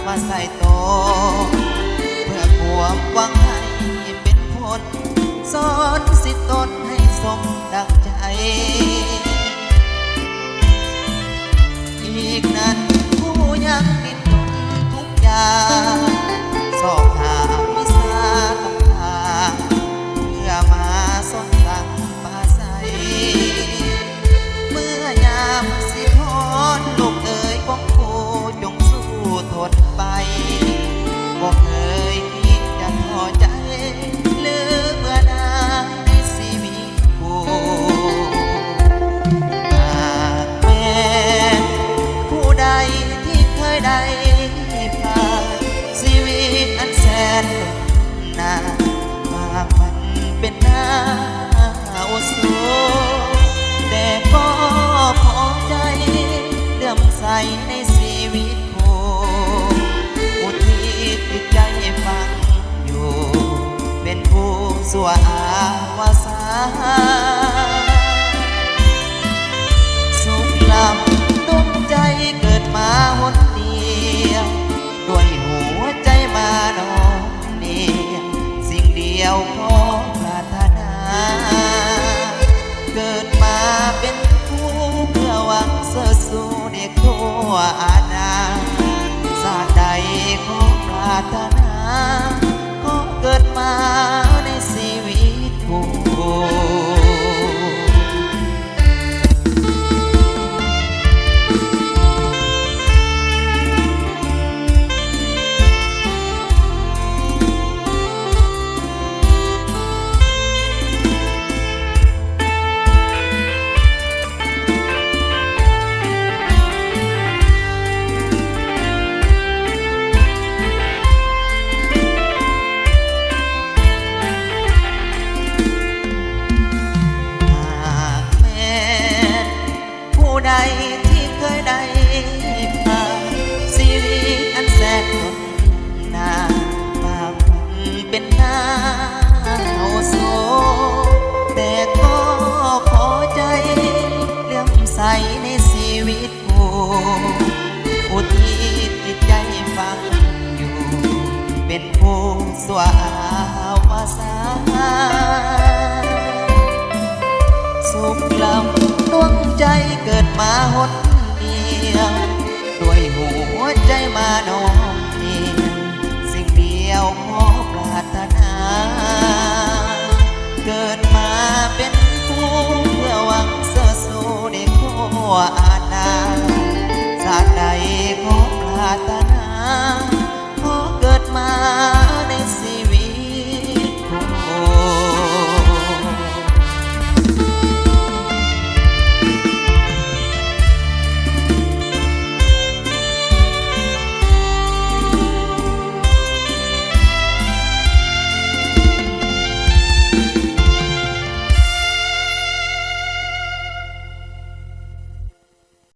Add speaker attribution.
Speaker 1: มาใส่โตเพื่อความหวังให้เป็นผลสอนสิตนให้สมดังใจอีกนั้นผู้ยังดิ้นรนทุกอย่างสอบหาวิชาคำถามเพื่อมาสอนตั้งปาใสเมื่อยามสิพรลูกเอ๋ยของผู้จงสู้ทนไปบ่เคยคิดจะท้อใจหรือเบื่อหน่ายในชีวิตผู้หากแม้ผู้ใดที่เคยได้ผ่านชีวิตอันแสนนานบางมันเป็นหน้าโอโซแต่ก็พอใจเลื่อมใสในชีวิตผู้ที่ติดใจฟังอยู่เป็นผู้สวอาวาสาสุขลำดวงใจเกิดมาหนเดียวด้วยหัวใจมานอนเนียงสิ่งเดียวขอปรารถนาเกิดมาเป็นผู้เพื่อหวังเสื่อสู่เด็กทั่วอาณาชาติใดขอปรารถนาขอเกิดมาในชีวิตผู้ใดที่เคยได้ผ่านชีวิตอันแสนทนนานบางวันเป็นหน้าโอโซแต่ก็พอใจเลื่อมใสในชีวิตผู้ที่ติดใจฟังอยู่เป็นผู้สวาวาสาสุขลำดวงใจเกิดมาหนเดียวด้วยหัวใจมานอ